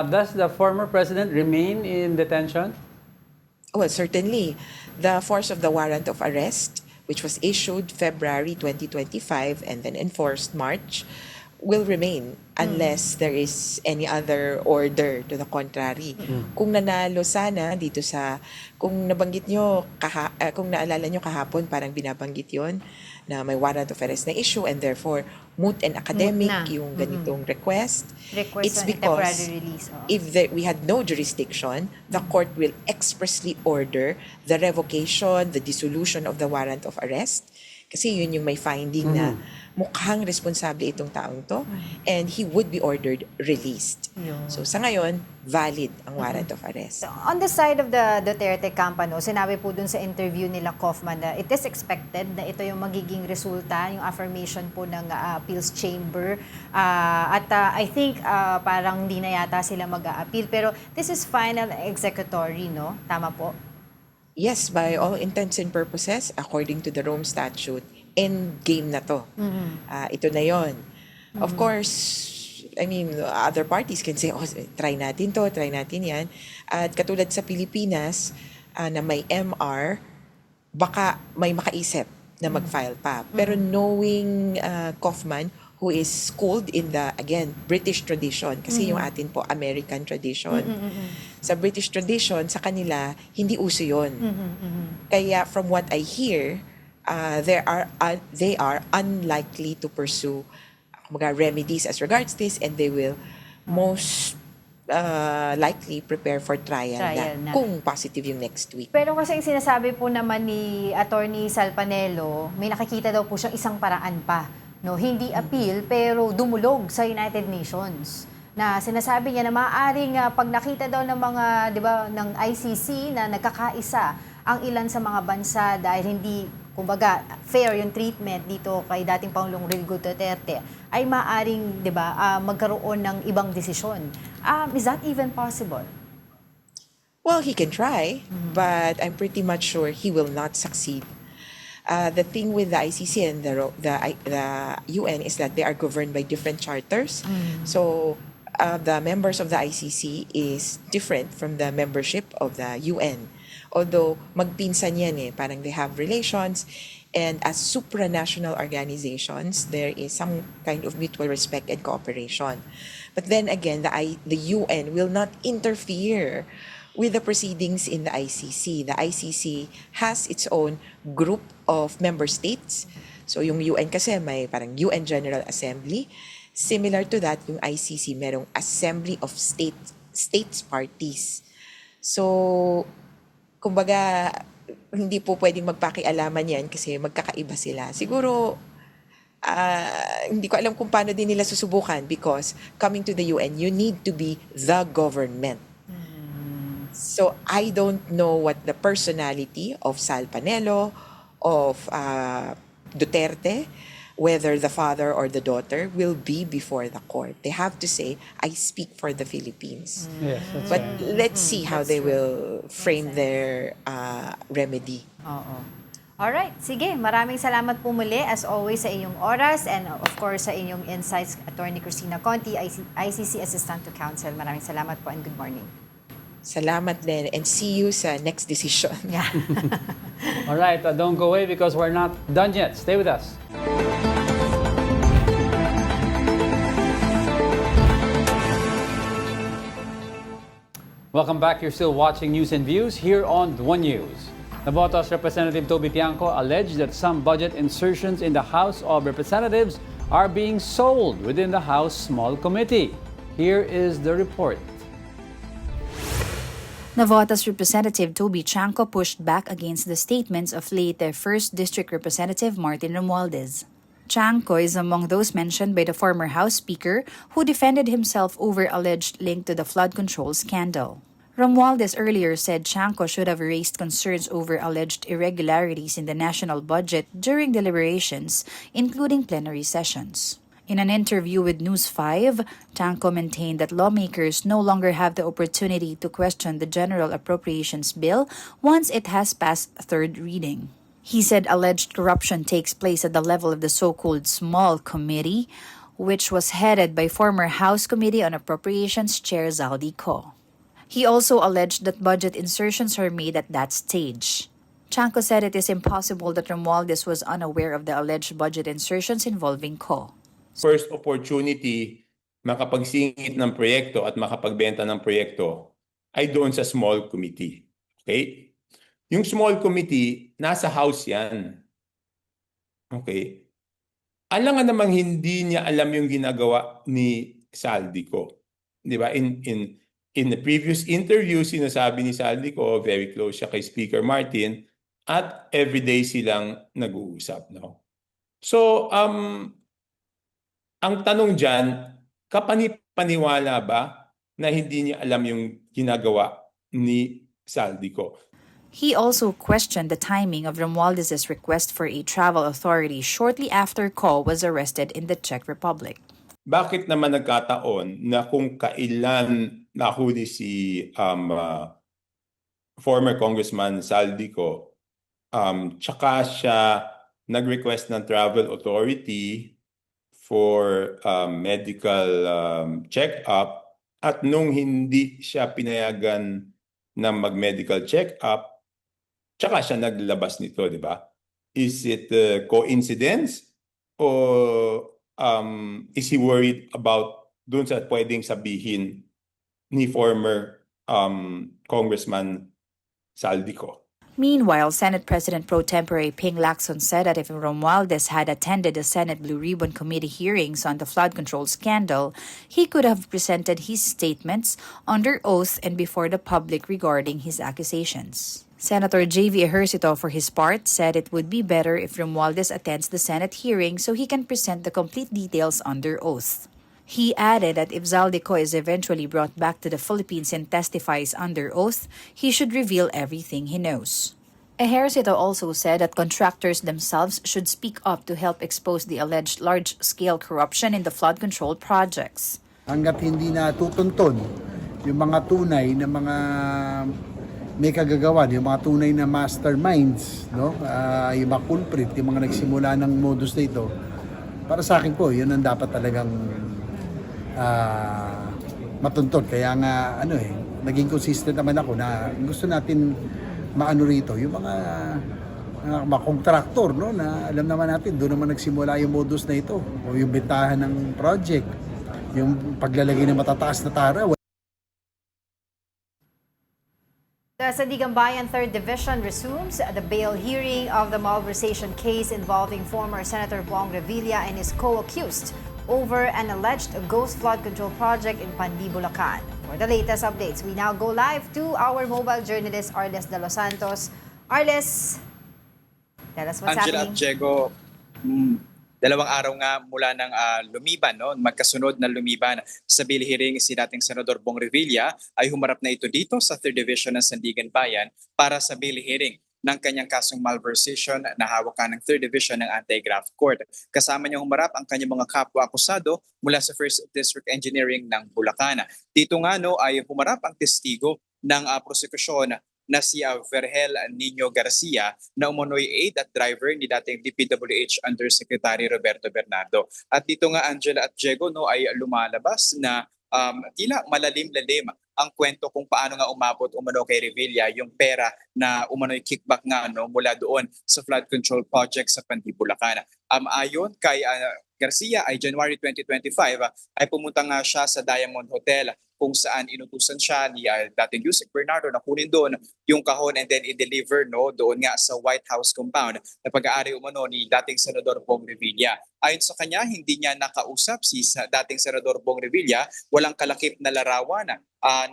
does the former president remain in detention? Well, certainly. The force of the warrant of arrest, which was issued February 2025 and then enforced March, will remain unless there is any other order to the contrary. Kung nanalo sana dito kung nabanggit nyo, kung naalala nyo kahapon, parang binabanggit yon na may warrant of arrest na issue and therefore moot and academic yung ganitong request. It's because if we had no jurisdiction, the court will expressly order the revocation, the dissolution of the warrant of arrest. Kasi yun yung may finding na mukhang responsable itong taong to and he would be ordered released. So sa ngayon, valid ang warrant of arrest. So, on the side of the Duterte camp, sinabi po dun sa interview nila Kaufman na it is expected na ito yung magiging resulta, yung affirmation po ng appeals chamber. I think parang hindi na yata sila mag-a-appeal. Pero this is final executory, no? Tama po? Yes, by all intents and purposes, according to the Rome Statute, end game na to. Ito na yon. Of course, I mean, other parties can say, try natin to, try natin yan. At katulad sa Pilipinas, na may MR, baka may makaisip na mag-file pa. Pero knowing Kaufman, who is schooled in the, again, British tradition, kasi yung atin po, American tradition. Sa British tradition, sa kanila, hindi uso yun. Kaya from what I hear, they are unlikely to pursue remedies as regards this, and they will most likely prepare for trial na kung positive yung next week. Pero kasi sinasabi po naman ni Attorney Salpanelo, may nakikita daw po siyang isang paraan pa. No, hindi appeal pero dumulog sa United Nations. Na sinasabi niya na maaaring pag nakita daw ng mga, 'di ba, ng ICC na nagkakaisa ang ilan sa mga bansa dahil hindi kumbaga fair yung treatment dito kay dating Pangulong Rodrigo Duterte, ay maaaring, 'di ba, magkaroon ng ibang desisyon. Is that even possible? Well, he can try, but I'm pretty much sure he will not succeed. The thing with the ICC and the UN is that they are governed by different charters. So the members of the ICC is different from the membership of the UN. Although magpinsan yan parang they have relations, and as supranational organizations, there is some kind of mutual respect and cooperation. But then again, the UN will not interfere with the proceedings in the ICC. The ICC has its own group of member states. So yung UN kasi may parang UN General Assembly. Similar to that, yung ICC merong Assembly of States Parties. So, kumbaga, hindi po pwedeng magpakialaman yan kasi magkakaiba sila. Siguro, hindi ko alam kung paano din nila susubukan because coming to the UN, you need to be the government. So I don't know what the personality of Sal Panelo, of Duterte, whether the father or the daughter will be before the court. They have to say, I speak for the Philippines. Yes, that's But right. let's see how they will frame their remedy. Oo. Alright, sige. Maraming salamat po muli as always sa inyong oras and of course sa inyong insights, Attorney Cristina Conti, ICC Assistant to Counsel. Maraming salamat po and good morning. Salamat din and see you sa next decision. Yeah. All right, don't go away because we're not done yet. Stay with us. Welcome back. You're still watching News and Views here on One News. Navotas Representative Toby Tiangco alleged that some budget insertions in the House of Representatives are being sold within the House Small Committee. Here is the report. Navotas Representative Toby Tiangco pushed back against the statements of late 1st District Representative Martin Romualdez. Tiangco is among those mentioned by the former House Speaker who defended himself over alleged link to the flood control scandal. Romualdez earlier said Tiangco should have raised concerns over alleged irregularities in the national budget during deliberations, including plenary sessions. In an interview with News 5, Tiangco maintained that lawmakers no longer have the opportunity to question the General Appropriations Bill once it has passed third reading. He said alleged corruption takes place at the level of the so-called Small Committee, which was headed by former House Committee on Appropriations Chair Zaldi Co. He also alleged that budget insertions are made at that stage. Tiangco said it is impossible that Romualdez was unaware of the alleged budget insertions involving Co. First opportunity makapagsingit ng proyekto at makapagbenta ng proyekto ay doon sa small committee. Okay? Yung small committee, nasa House yan. Okay? Alam nga namang hindi niya alam yung ginagawa ni Saldico. Di ba? In the previous interview, sinasabi ni Saldico, very close siya kay Speaker Martin, at everyday silang nag-uusap. No? So, ang tanong dyan, kapanipaniwala ba na hindi niya alam yung ginagawa ni Saldico? He also questioned the timing of Romualdez's request for a travel authority shortly after Co was arrested in the Czech Republic. Bakit naman nagkataon na kung kailan nahuli si former Congressman Saldico, tsaka siya nag-request ng travel authority for medical check-up at nung hindi siya pinayagan na mag-medical check-up, tsaka siya naglabas nito, di ba? Is it coincidence or is he worried about dun sa pwedeng sabihin ni former Congressman Saldico? Meanwhile, Senate President Pro Tempore Ping Lacson said that if Romualdez had attended the Senate Blue Ribbon Committee hearings on the flood control scandal, he could have presented his statements under oath and before the public regarding his accusations. Senator J.V. Ejercito, for his part, said it would be better if Romualdez attends the Senate hearing so he can present the complete details under oath. He added that if Zaldico is eventually brought back to the Philippines and testifies under oath, he should reveal everything he knows. Ejercito also said that contractors themselves should speak up to help expose the alleged large-scale corruption in the flood control projects. Hanggat hindi na tutuntun yung mga tunay na mga may kagagawa, yung mga tunay na masterminds, no? Yung mga culprit, yung mga nagsimula ng modus na ito, para sa akin po, yun ang dapat talagang matuntun. Kaya nga, naging consistent naman ako na gusto natin maano rito, yung mga kontraktor, no? Na alam naman natin, doon naman nagsimula yung modus na ito, o yung bentahan ng project, yung paglalagay ng matataas na tara. The Sandigan Bayan 3rd Division resumes the bail hearing of the malversation case involving former Senator Bong Revilla and his co-accused over an alleged ghost flood control project in Pandi, Bulacan. For the latest updates, we now go live to our mobile journalist Arles de los Santos. Arles, tell us what's Angela at happening. Diego, dalawang araw nga mula ng lumiban, no? Magkasunod na lumiban sa bill hearing si dating Senador Bong Revilla ay humarap na ito dito sa 3rd Division ng Sandigan Bayan para sa bill hearing ng kanyang kasong malversation na hawakan ng 3rd Division ng Anti-Graft Court. Kasama niya humarap ang kanyang mga kapwa-akusado mula sa 1st District Engineering ng Bulacan. Dito nga no, ay humarap ang testigo ng prosekusyon na si Vergel Nino Garcia na umunoy aid at driver ni dating DPWH Undersecretary Roberto Bernardo. At dito nga Angela at Diego no, ay lumalabas na tila malalim-lalim ang kwento kung paano nga umabot umano kay Revilla yung pera na umano'y kickback nga no, mula doon sa flood control project sa Panti, Bulacan. Ayon kay Garcia ay January 2025 ay pumunta nga siya sa Diamond Hotel kung saan inutusan siya ni dating Yusek Bernardo na kunin doon yung kahon and then i-deliver no, doon nga sa White House compound na pag-aari umano ni dating Senador Bong Revilla. Ayon sa kanya, hindi niya nakausap si dating Senador Bong Revilla, walang kalakip na larawan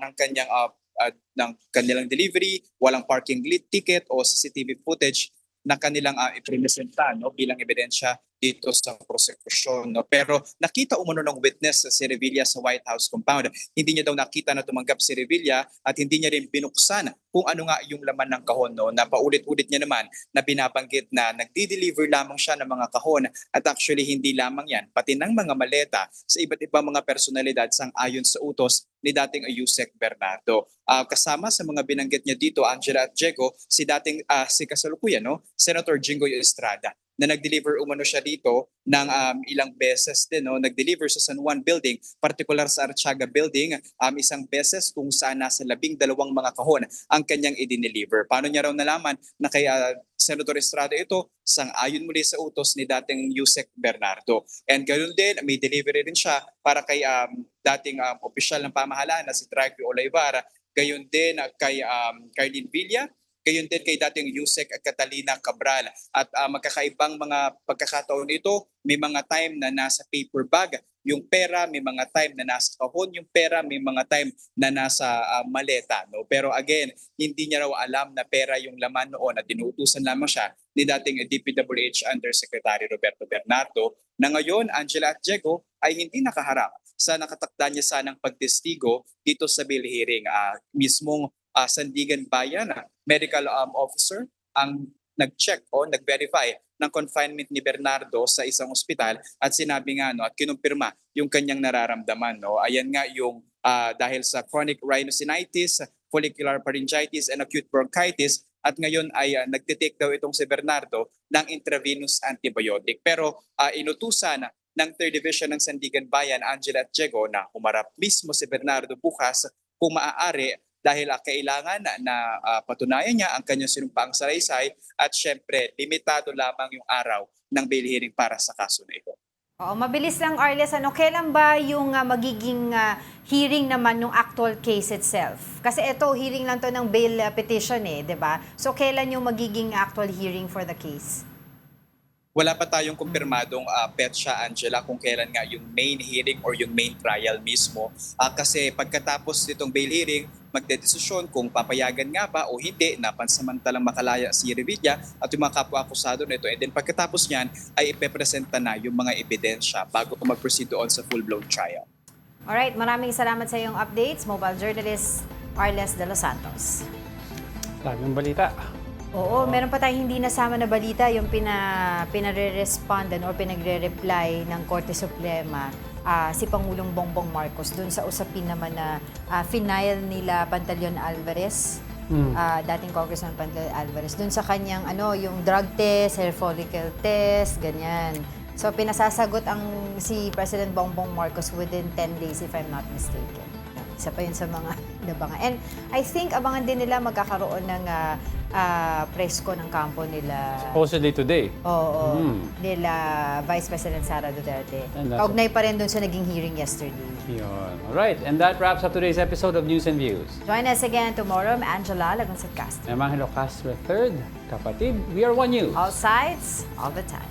ng kanilang delivery, walang parking ticket o CCTV footage na kanilang ipresenta no, bilang ebidensya dito sa prosekusyon. No? Pero nakita umano ng witness si Revilla sa White House compound. Hindi niya daw nakita na tumanggap si Revilla at hindi niya rin binuksan kung ano nga yung laman ng kahon. No? Na paulit-ulit niya naman na binabanggit na nagdi-deliver lamang siya ng mga kahon at actually hindi lamang yan, pati ng mga maleta sa iba't ibang mga personalidad sang-ayon sa utos ni dating Yusek Bernardo. Kasama sa mga binanggit niya dito, Angela at Diego, si kasalukuyan, no? Senator Jinggoy Estrada na nag-deliver umano siya dito ng ilang beses din. No? Nag-deliver sa San Juan Building, particular sa Artiaga Building, isang beses kung saan nasa 12 mga kahon ang kanyang i-deliver. Paano niya raw nalaman na kay Senator Estrada ito? Sang-ayon muli sa utos ni dating Yusek Bernardo. And ganoon din, may delivery rin siya para kay dating opisyal ng pamahalaan na si Draghi Olivar, gayon din kay Carlin Villa, gayon din kay dating Yusek at Catalina Cabral. At magkakaibang mga pagkakataon ito, may mga time na nasa paper bag yung pera, may mga time na nasa kahon yung pera, may mga time na nasa maleta. No? Pero again, hindi niya raw alam na pera yung laman noon at tinuutusan lamang siya ni dating DPWH Undersecretary Roberto Bernardo na ngayon, Angela at Diego, ay hindi nakaharap sa nakatakda niya sanang pagtestigo dito sa bill hearing. Mismong Sandigan Bayan medical officer ang nag-check o nag-verify ng confinement ni Bernardo sa isang ospital at sinabi nga no, at kinumpirma yung kanyang nararamdaman. No? Ayan nga yung dahil sa chronic rhinosinusitis, follicular pharyngitis, and acute bronchitis at ngayon ay nagtitake daw itong si Bernardo ng intravenous antibiotic. Pero inutusan ng 3rd Division ng Sandigan Bayan, Angela at Diego, na humarap mismo si Bernardo bukas kung maaari dahil kailangan na patunayan niya ang kanyang sinumpaang salaysay at syempre limitado lamang yung araw ng bail hearing para sa kaso na ito. Oo, mabilis lang Arles, kailan ba yung magiging hearing naman ng actual case itself? Kasi ito, hearing lang to ng bail petition di ba? So kailan yung magiging actual hearing for the case? Wala pa tayong kumpirmadong petsa, Angela, kung kailan nga yung main hearing or yung main trial mismo. Kasi pagkatapos nitong bail hearing, magdedesisyon kung papayagan nga ba o hindi na pansamantalang makalaya si Revilla at yung mga kapwa-akusado nito. And then pagkatapos niyan ay ipepresenta na yung mga ebidensya bago mag-proceed doon sa full-blown trial. Alright, maraming salamat sa iyong updates, mobile journalist Arles de los Santos. Daming balita. Oo, meron pa tayong hindi nasama na balita, yung pinare-respondan o pinagre-reply ng Korte Suprema si Pangulong Bongbong Marcos dun sa usapin naman na final nila Pantaleon Alvarez, dating Congressman Pantaleon Alvarez, dun sa kanyang yung drug test, hair follicle test, ganyan. So pinasasagot si President Bongbong Marcos within 10 days if I'm not mistaken. Isa pa yun sa mga labangan. And I think abangan din nila magkakaroon ng presko ng kampo nila. Supposedly today. Oo. Nila Vice President Sara Duterte. Kaugnay pa rin dun sa naging hearing yesterday. Yun. Alright, and that wraps up today's episode of News and Views. Join us again tomorrow. I'm Angela Lagunsat Castro. I'm Angelo Castro III. Kapatid, we are one news. All sides, all the time.